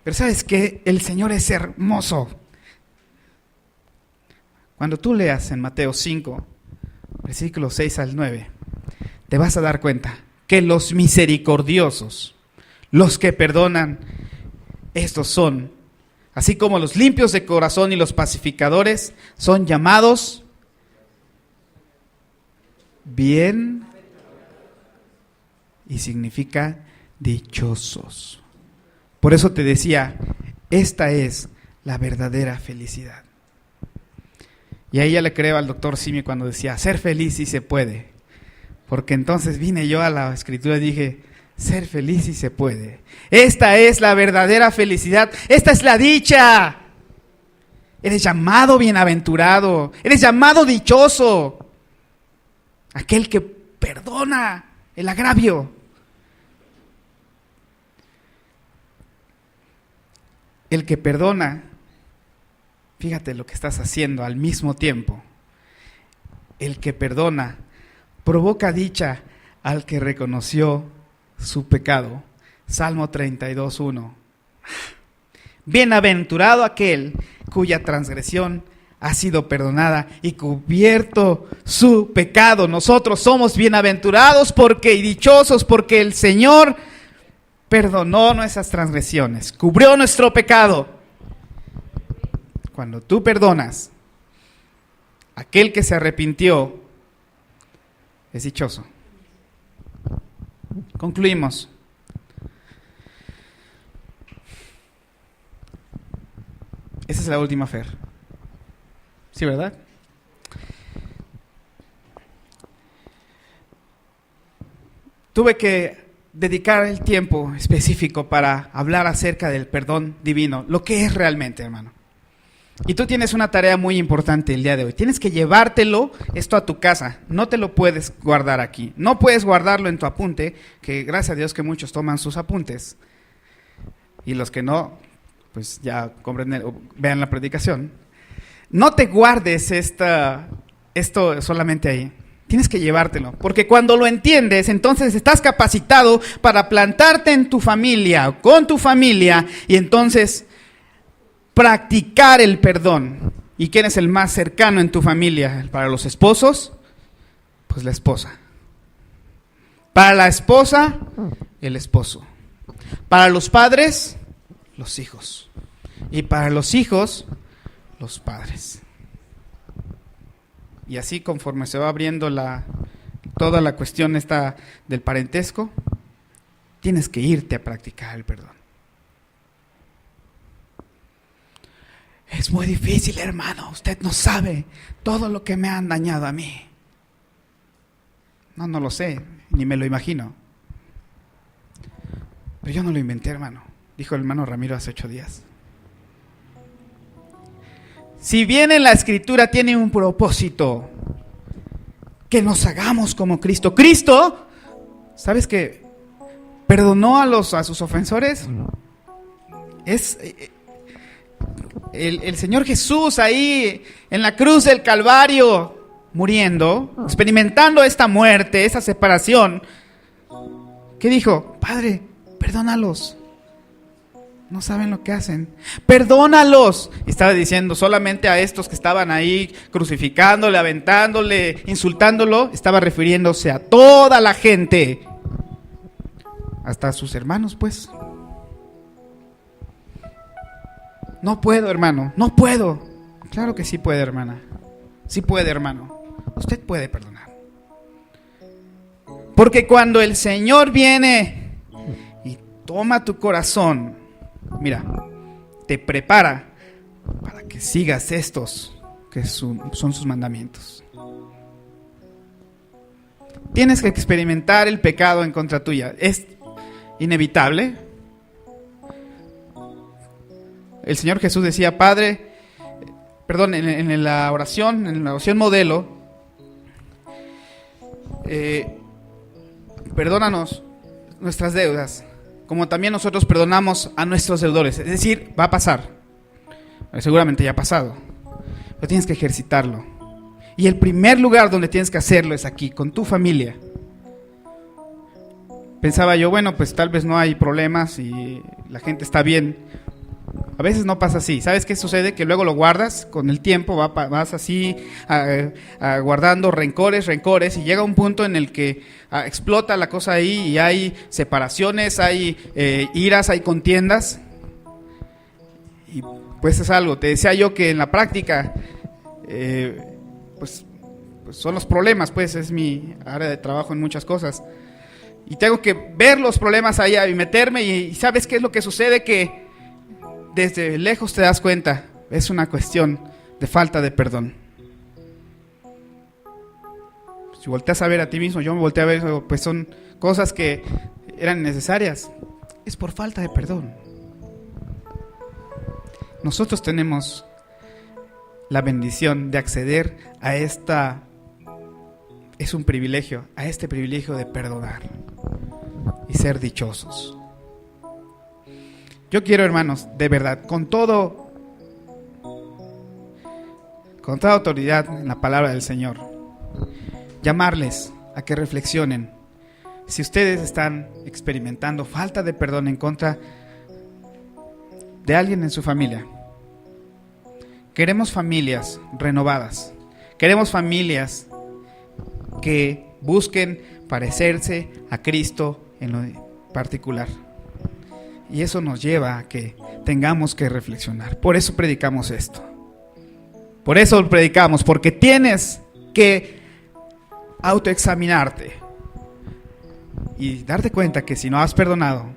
Pero ¿sabes qué? El Señor es hermoso. Cuando tú leas en Mateo 5, versículos 6 al 9, te vas a dar cuenta que los misericordiosos, los que perdonan, estos son, así como los limpios de corazón y los pacificadores, son llamados bien, y significa dichosos. Por eso te decía, esta es la verdadera felicidad. Y ahí ya le creo al doctor Simi cuando decía, ser feliz sí se puede. Porque entonces vine yo a la escritura y dije, ser feliz sí se puede. Esta es la verdadera felicidad. Esta es la dicha. Eres llamado bienaventurado. Eres llamado dichoso. Aquel que perdona el agravio. El que perdona, fíjate lo que estás haciendo al mismo tiempo. El que perdona provoca dicha al que reconoció su pecado. Salmo 32:1. Bienaventurado aquel cuya transgresión ha sido perdonada y cubierto su pecado. Nosotros somos bienaventurados y dichosos porque el Señor perdonó nuestras transgresiones, cubrió nuestro pecado. Cuando tú perdonas, aquel que se arrepintió es dichoso. Concluimos. Esa es la última Fer. ¿Sí, verdad? Tuve que dedicar el tiempo específico para hablar acerca del perdón divino, lo que es realmente, hermano. Y tú tienes una tarea muy importante el día de hoy. Tienes que llevártelo esto a tu casa. No te lo puedes guardar aquí. No puedes guardarlo en tu apunte, que gracias a Dios que muchos toman sus apuntes. Y los que no, pues ya vean la predicación. No te guardes esto solamente ahí. Tienes que llevártelo, porque cuando lo entiendes, entonces estás capacitado para plantarte en tu familia, con tu familia, y entonces practicar el perdón. ¿Y quién es el más cercano en tu familia? Para los esposos, pues la esposa. Para la esposa, el esposo. Para los padres, los hijos. Y para los hijos, los padres. Y así conforme se va abriendo toda la cuestión esta del parentesco, tienes que irte a practicar el perdón. Es muy difícil, hermano. Usted no sabe todo lo que me han dañado a mí. No lo sé, ni me lo imagino. Pero yo no lo inventé, hermano. Dijo el hermano Ramiro hace 8 días. Si bien en la Escritura tiene un propósito, que nos hagamos como Cristo. Cristo, ¿sabes qué? Perdonó a sus ofensores. el Señor Jesús ahí en la cruz del Calvario, muriendo, experimentando esta muerte, esa separación, ¿qué dijo? Padre, perdónalos. No saben lo que hacen. Perdónalos. Y estaba diciendo solamente a estos que estaban ahí crucificándole, aventándole, insultándolo. Estaba refiriéndose a toda la gente. Hasta a sus hermanos, pues. No puedo, hermano. No puedo. Claro que sí puede, hermana. Sí puede, hermano. Usted puede perdonar. Porque cuando el Señor viene y toma tu corazón, mira, te prepara para que sigas estos que son sus mandamientos. Tienes que experimentar el pecado en contra tuya. Es inevitable. El Señor Jesús decía, Padre, perdón, en la oración modelo, perdónanos nuestras deudas, como también nosotros perdonamos a nuestros deudores. Es decir, va a pasar. Seguramente ya ha pasado. Pero tienes que ejercitarlo. Y el primer lugar donde tienes que hacerlo es aquí, con tu familia. Pensaba yo, bueno, pues tal vez no hay problemas y la gente está bien. A veces no pasa así. ¿Sabes qué sucede? Que luego lo guardas, con el tiempo vas así guardando rencores, y llega un punto en el que explota la cosa ahí y hay separaciones, hay iras, hay contiendas. Y pues es algo, te decía yo que en la práctica, pues son los problemas, pues es mi área de trabajo en muchas cosas. Y tengo que ver los problemas allá y meterme y ¿sabes qué es lo que sucede? Que desde lejos te das cuenta, es una cuestión de falta de perdón. Si volteas a ver a ti mismo, yo me volteé a ver, pues son cosas que eran necesarias. Es por falta de perdón. Nosotros tenemos la bendición de acceder a es un privilegio, a este privilegio de perdonar y ser dichosos. Yo quiero, hermanos, de verdad, con toda autoridad en la palabra del Señor, llamarles a que reflexionen. Si ustedes están experimentando falta de perdón en contra de alguien en su familia, queremos familias renovadas, queremos familias que busquen parecerse a Cristo en lo particular. Y eso nos lleva a que tengamos que reflexionar. Por eso predicamos esto. Por eso predicamos, porque tienes que autoexaminarte y darte cuenta que si no has perdonado,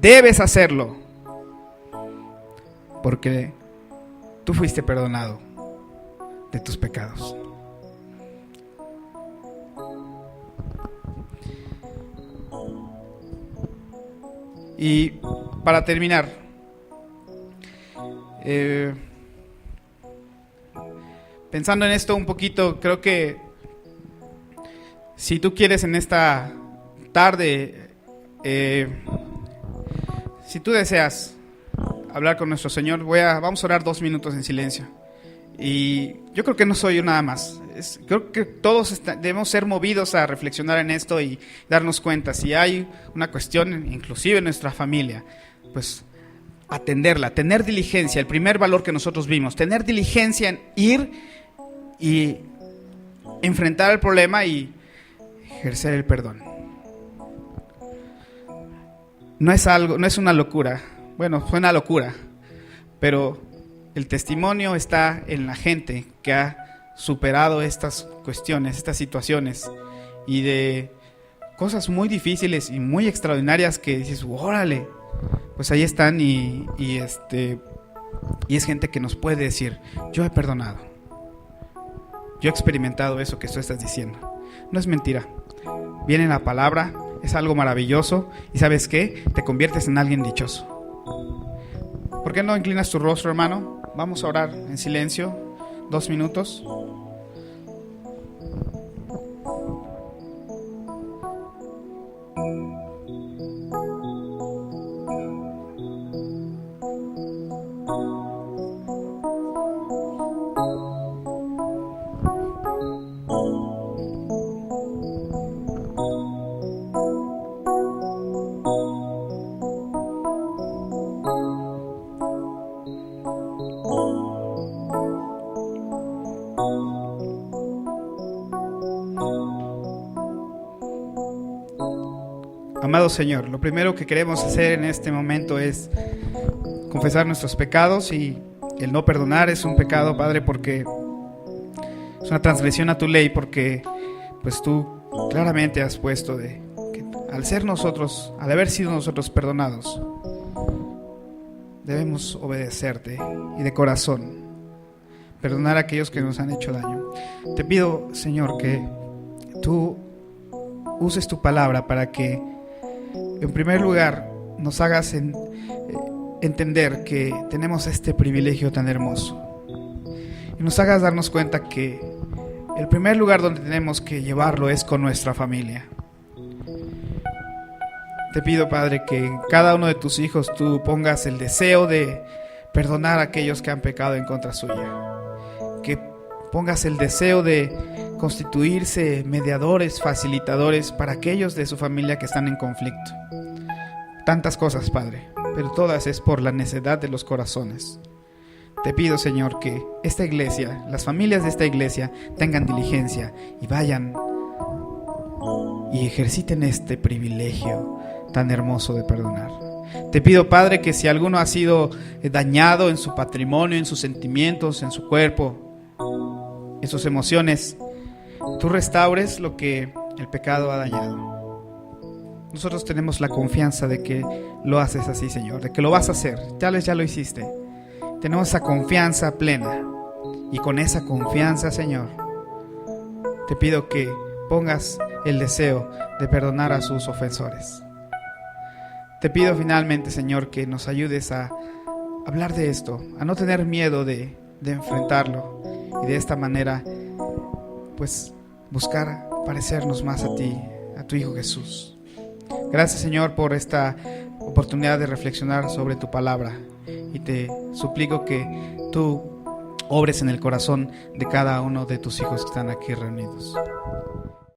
debes hacerlo, porque tú fuiste perdonado de tus pecados. Y para terminar, pensando en esto un poquito, creo que si tú quieres en esta tarde, si tú deseas hablar con nuestro Señor, vamos a orar 2 minutos en silencio. Y yo creo que no soy yo nada más. Creo que todos debemos ser movidos a reflexionar en esto y darnos cuenta. Si hay una cuestión, inclusive en nuestra familia, pues atenderla, tener diligencia. El primer valor que nosotros vimos, tener diligencia en ir y enfrentar el problema y ejercer el perdón. No es una locura. Bueno, fue una locura, pero el testimonio está en la gente que ha superado estas cuestiones, estas situaciones, y de cosas muy difíciles y muy extraordinarias que dices, órale, pues ahí están y es gente que nos puede decir, yo he perdonado, yo he experimentado eso que tú estás diciendo. No es mentira, viene la palabra, es algo maravilloso y ¿sabes qué? Te conviertes en alguien dichoso. ¿Por qué no inclinas tu rostro, hermano? Vamos a orar en silencio 2 minutos. amado Señor, lo primero que queremos hacer en este momento es confesar nuestros pecados, y el no perdonar es un pecado, Padre, porque es una transgresión a tu ley, porque pues tú claramente has puesto de que al haber sido nosotros perdonados, debemos obedecerte y de corazón perdonar a aquellos que nos han hecho daño. Te pido, Señor, que tú uses tu palabra para que, en primer lugar, nos hagas entender que tenemos este privilegio tan hermoso, y nos hagas darnos cuenta que el primer lugar donde tenemos que llevarlo es con nuestra familia. Te pido, Padre, que en cada uno de tus hijos tú pongas el deseo de perdonar a aquellos que han pecado en contra suya, que pongas el deseo de constituirse mediadores, facilitadores para aquellos de su familia que están en conflicto. Tantas cosas, Padre, pero todas es por la necedad de los corazones. Te pido, Señor, que esta iglesia, las familias de esta iglesia, tengan diligencia y vayan y ejerciten este privilegio tan hermoso de perdonar. Te pido, Padre, que si alguno ha sido dañado en su patrimonio, en sus sentimientos, en su cuerpo, en sus emociones, tú restaures lo que el pecado ha dañado. Nosotros tenemos la confianza de que lo haces así, Señor, de que lo vas a hacer. Ya lo hiciste. Tenemos esa confianza plena, y con esa confianza, Señor, te pido que pongas el deseo de perdonar a sus ofensores. Te pido finalmente, Señor, que nos ayudes a hablar de esto, a no tener miedo de enfrentarlo, y de esta manera pues buscar parecernos más a ti, a tu Hijo Jesús. Gracias, Señor, por esta oportunidad de reflexionar sobre tu palabra, y te suplico que tú obres en el corazón de cada uno de tus hijos que están aquí reunidos.